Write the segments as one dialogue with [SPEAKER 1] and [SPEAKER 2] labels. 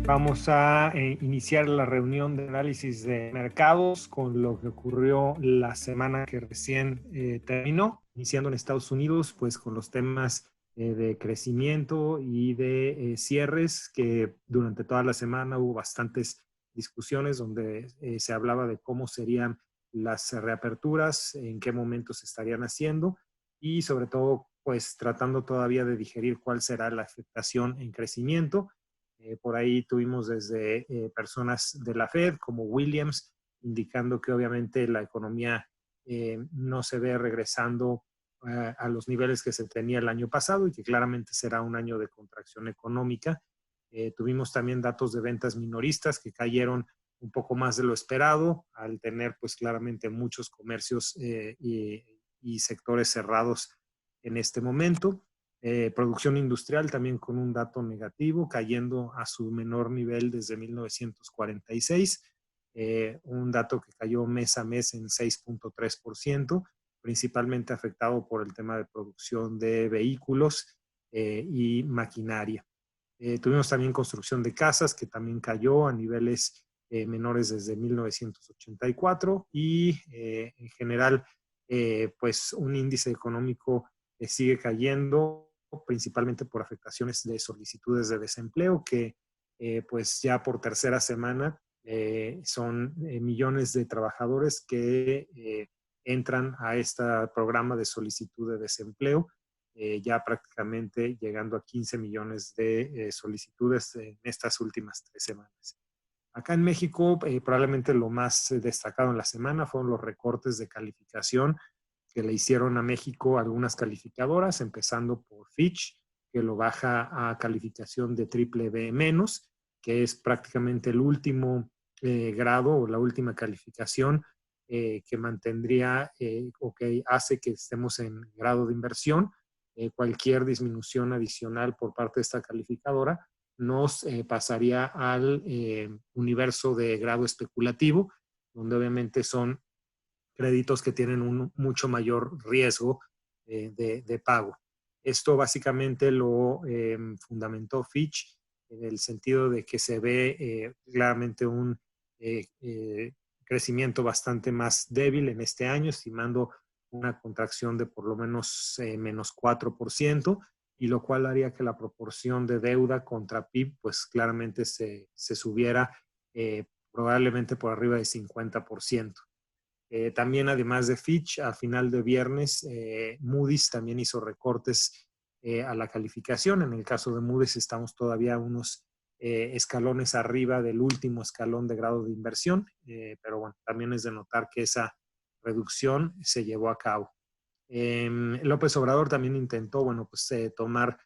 [SPEAKER 1] Vamos a iniciar la reunión de análisis de mercados con lo que ocurrió la semana que recién terminó, iniciando en Estados Unidos, pues con los temas de crecimiento y de cierres, que durante toda la semana hubo bastantes discusiones donde se hablaba de cómo serían las reaperturas, en qué momentos se estarían haciendo y sobre todo, pues tratando todavía de digerir cuál será la afectación en crecimiento. Por ahí tuvimos desde personas de la Fed como Williams indicando que obviamente la economía no se ve regresando a los niveles que se tenía el año pasado y que claramente será un año de contracción económica. Tuvimos también datos de ventas minoristas que cayeron un poco más de lo esperado al tener pues claramente muchos comercios y sectores cerrados en este momento. Producción industrial también con un dato negativo, cayendo a su menor nivel desde 1946, un dato que cayó mes a mes en 6.3%, principalmente afectado por el tema de producción de vehículos y maquinaria. Tuvimos también construcción de casas, que también cayó a niveles menores desde 1984 y en general, pues un índice económico sigue cayendo, principalmente por afectaciones de solicitudes de desempleo, que pues ya por tercera semana son millones de trabajadores que entran a este programa de solicitud de desempleo, ya prácticamente llegando a 15 millones de solicitudes en estas últimas 3 semanas. Acá en México, probablemente lo más destacado en la semana fueron los recortes de calificación que le hicieron a México algunas calificadoras, empezando por Fitch, que lo baja a calificación de triple B menos, que es prácticamente el último grado o la última calificación que mantendría o que hace que estemos en grado de inversión. Cualquier disminución adicional por parte de esta calificadora nos pasaría al universo de grado especulativo, donde obviamente son créditos que tienen un mucho mayor riesgo de pago. Esto básicamente lo fundamentó Fitch en el sentido de que se ve claramente un crecimiento bastante más débil en este año, estimando una contracción de por lo menos menos 4%, y lo cual haría que la proporción de deuda contra PIB pues claramente se subiera probablemente por arriba de 50%. También, además de Fitch, a final de viernes, Moody's también hizo recortes a la calificación. En el caso de Moody's estamos todavía unos escalones arriba del último escalón de grado de inversión, pero bueno, también es de notar que esa reducción se llevó a cabo. López Obrador también intentó, bueno, pues tomar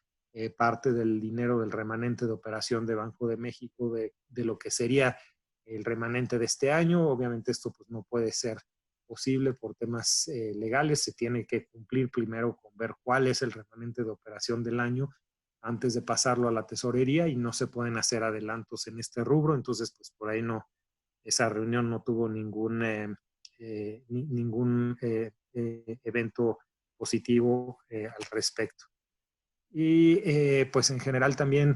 [SPEAKER 1] parte del dinero del remanente de operación de Banco de México de lo que sería el remanente de este año. Obviamente esto pues no puede ser posible por temas legales. Se tiene que cumplir primero con ver cuál es el remanente de operación del año antes de pasarlo a la tesorería, y no se pueden hacer adelantos en este rubro. Entonces pues por ahí no, esa reunión no tuvo ningún evento positivo al respecto. Y pues en general también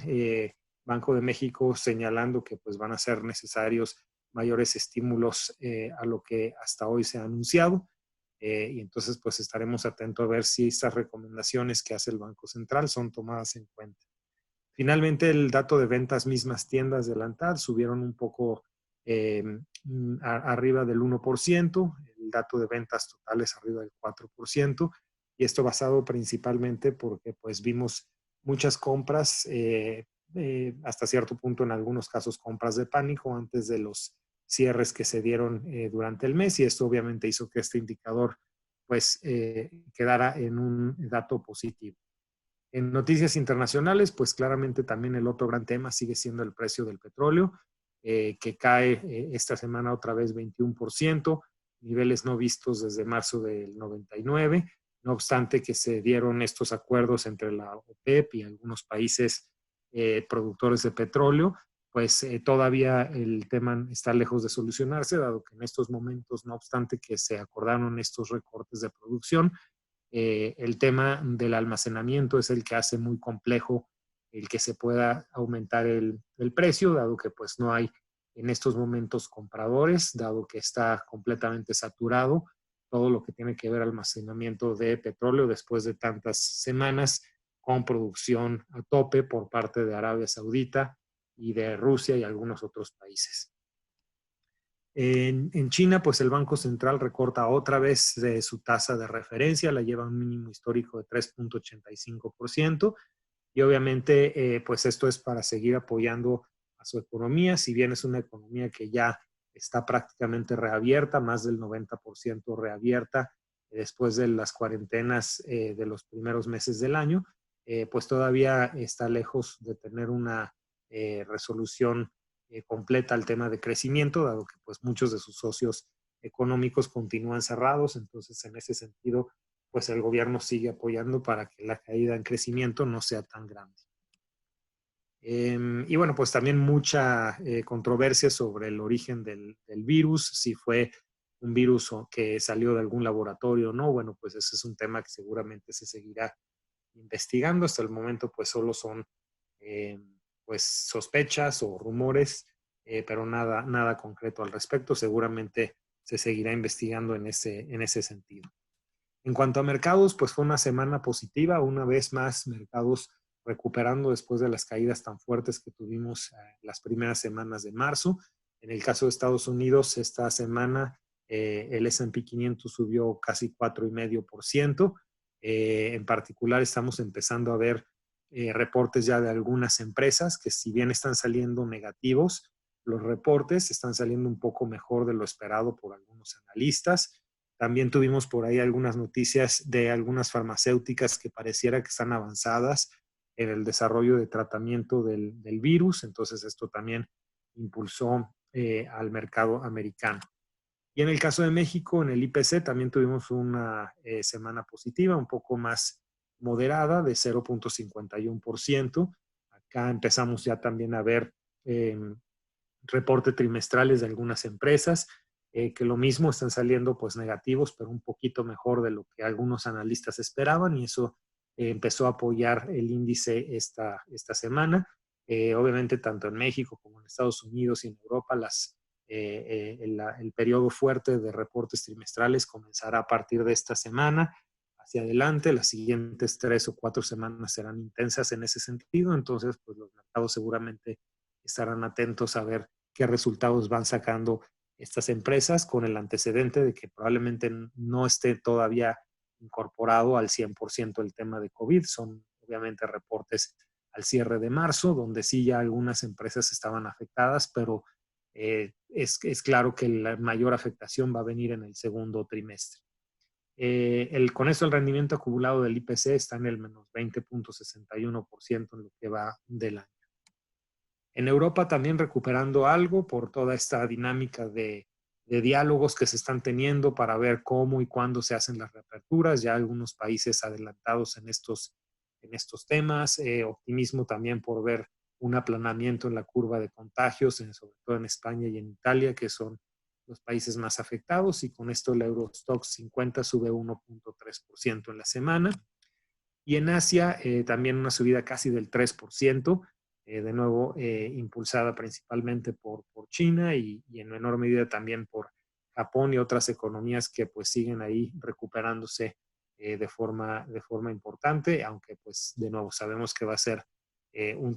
[SPEAKER 1] Banco de México señalando que pues van a ser necesarios mayores estímulos a lo que hasta hoy se ha anunciado. Y entonces pues estaremos atentos a ver si estas recomendaciones que hace el Banco Central son tomadas en cuenta. Finalmente, el dato de ventas mismas tiendas de Lantad subieron un poco arriba del 1%, el dato de ventas totales arriba del 4%, y esto basado principalmente porque pues vimos muchas compras, hasta cierto punto en algunos casos compras de pánico antes de los cierres que se dieron durante el mes, y esto obviamente hizo que este indicador pues quedara en un dato positivo. En noticias internacionales, pues claramente también el otro gran tema sigue siendo el precio del petróleo, que cae esta semana otra vez 21%, niveles no vistos desde marzo del 99. No obstante que se dieron estos acuerdos entre la OPEP y algunos países productores de petróleo, pues todavía el tema está lejos de solucionarse, dado que en estos momentos, no obstante que se acordaron estos recortes de producción, el tema del almacenamiento es el que hace muy complejo el que se pueda aumentar el precio, dado que pues no hay en estos momentos compradores, dado que está completamente saturado todo lo que tiene que ver almacenamiento de petróleo después de tantas semanas con producción a tope por parte de Arabia Saudita y de Rusia y algunos otros países. En China, pues el Banco Central recorta otra vez de su tasa de referencia, la lleva a un mínimo histórico de 3.85%, y obviamente pues esto es para seguir apoyando a su economía, si bien es una economía que ya está prácticamente reabierta, más del 90% reabierta después de las cuarentenas de los primeros meses del año, pues todavía está lejos de tener una resolución completa al tema de crecimiento, dado que pues muchos de sus socios económicos continúan cerrados, entonces en ese sentido pues el gobierno sigue apoyando para que la caída en crecimiento no sea tan grande. Y bueno, pues también mucha controversia sobre el origen del virus, si fue un virus que salió de algún laboratorio o no. Bueno, pues ese es un tema que seguramente se seguirá investigando. Hasta el momento pues solo son pues sospechas o rumores, pero nada concreto al respecto. Seguramente se seguirá investigando en ese sentido. En cuanto a mercados, pues fue una semana positiva, una vez más mercados recuperando después de las caídas tan fuertes que tuvimos las primeras semanas de marzo. En el caso de Estados Unidos, esta semana el S&P 500 subió casi 4,5%. En particular, estamos empezando a ver reportes ya de algunas empresas que, si bien están saliendo negativos, los reportes están saliendo un poco mejor de lo esperado por algunos analistas. También tuvimos por ahí algunas noticias de algunas farmacéuticas que pareciera que están avanzadas en el desarrollo de tratamiento del virus. Entonces esto también impulsó al mercado americano. Y en el caso de México, en el IPC también tuvimos una semana positiva, un poco más moderada, de 0.51%. Acá empezamos ya también a ver reportes trimestrales de algunas empresas, que lo mismo están saliendo pues negativos, pero un poquito mejor de lo que algunos analistas esperaban, y eso empezó a apoyar el índice esta semana. Obviamente tanto en México como en Estados Unidos y en Europa el periodo fuerte de reportes trimestrales comenzará a partir de esta semana hacia adelante. Las siguientes 3 o 4 semanas serán intensas en ese sentido, entonces pues los mercados seguramente estarán atentos a ver qué resultados van sacando estas empresas, con el antecedente de que probablemente no esté todavía incorporado al 100% el tema de COVID. Son obviamente reportes al cierre de marzo, donde sí ya algunas empresas estaban afectadas, pero es claro que la mayor afectación va a venir en el segundo trimestre. Con eso el rendimiento acumulado del IPC está en el menos 20.61% en lo que va del año. En Europa también recuperando algo por toda esta dinámica de diálogos que se están teniendo para ver cómo y cuándo se hacen las reaperturas. Ya algunos países adelantados en estos temas. Optimismo también por ver un aplanamiento en la curva de contagios, sobre todo en España y en Italia, que son los países más afectados. Y con esto el Eurostoxx 50 sube 1.3% en la semana. Y en Asia también una subida casi del 3%. De nuevo impulsada principalmente por China y en menor medida también por Japón y otras economías que pues siguen ahí recuperándose de forma importante, aunque pues de nuevo sabemos que va a ser un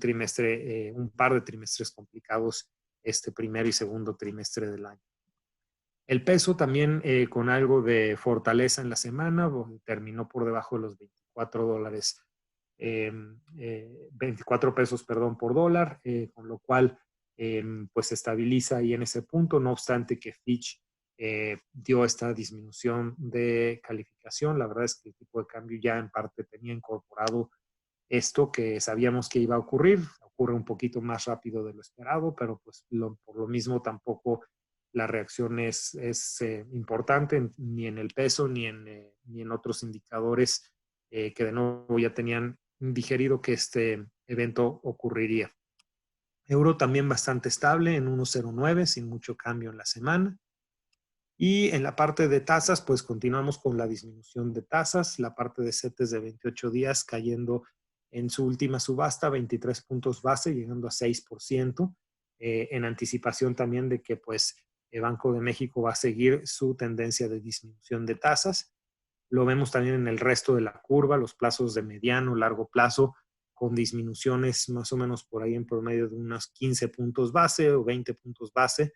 [SPEAKER 1] par de trimestres complicados este primero y segundo trimestre del año. El peso también con algo de fortaleza en la semana, terminó por debajo de los $24 24 pesos, perdón, por dólar, con lo cual pues se estabiliza ahí en ese punto. No obstante que Fitch dio esta disminución de calificación. La verdad es que el tipo de cambio ya en parte tenía incorporado esto que sabíamos que iba a ocurrir. Ocurre un poquito más rápido de lo esperado, pero pues por lo mismo tampoco la reacción es importante ni en el peso ni en otros indicadores que de nuevo ya tenían digerido que este evento ocurriría. Euro también bastante estable en 1.09, sin mucho cambio en la semana. Y en la parte de tasas, pues continuamos con la disminución de tasas. La parte de CETES de 28 días cayendo en su última subasta 23 puntos base, llegando a 6%, en anticipación también de que pues el Banco de México va a seguir su tendencia de disminución de tasas. Lo vemos también en el resto de la curva, los plazos de mediano, largo plazo, con disminuciones más o menos por ahí en promedio de unos 15 puntos base o 20 puntos base,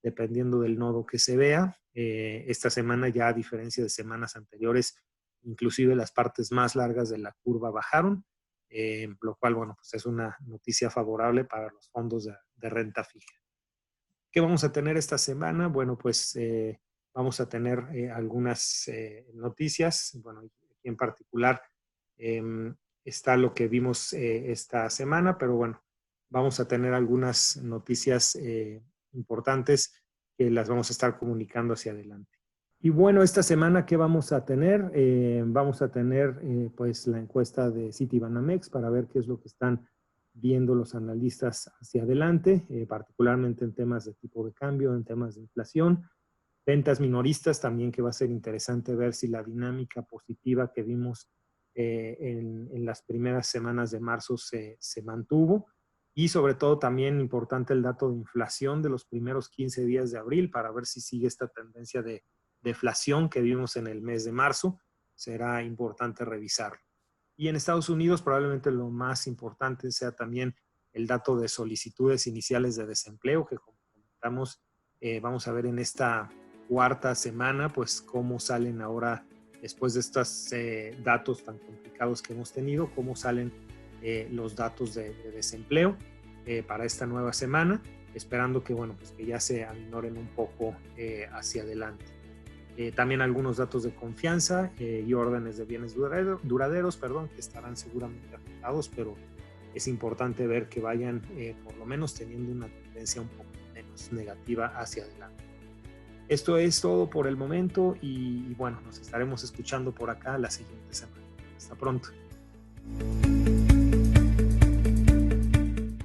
[SPEAKER 1] dependiendo del nodo que se vea. Esta semana ya, a diferencia de semanas anteriores, inclusive las partes más largas de la curva bajaron, lo cual, bueno, pues es una noticia favorable para los fondos de renta fija. ¿Qué vamos a tener esta semana? Bueno, pues vamos a tener algunas noticias. Bueno, aquí en particular está lo que vimos esta semana, pero bueno, vamos a tener algunas noticias importantes que las vamos a estar comunicando hacia adelante. Y bueno, esta semana, ¿qué vamos a tener? Vamos a tener pues la encuesta de Citibanamex para ver qué es lo que están viendo los analistas hacia adelante, particularmente en temas de tipo de cambio, en temas de inflación. Ventas minoristas también, que va a ser interesante ver si la dinámica positiva que vimos en las primeras semanas de marzo se mantuvo. Y sobre todo también importante el dato de inflación de los primeros 15 días de abril para ver si sigue esta tendencia de deflación que vimos en el mes de marzo. Será importante revisarlo. Y en Estados Unidos probablemente lo más importante sea también el dato de solicitudes iniciales de desempleo, que como comentamos, vamos a ver en esta cuarta semana, pues cómo salen ahora, después de estos datos tan complicados que hemos tenido, cómo salen los datos de desempleo para esta nueva semana, esperando que, bueno, pues que ya se aminoren un poco hacia adelante. También algunos datos de confianza y órdenes de bienes duraderos, que estarán seguramente afectados, pero es importante ver que vayan por lo menos teniendo una tendencia un poco menos negativa hacia adelante. Esto es todo por el momento y bueno, nos estaremos escuchando por acá la siguiente semana. Hasta pronto.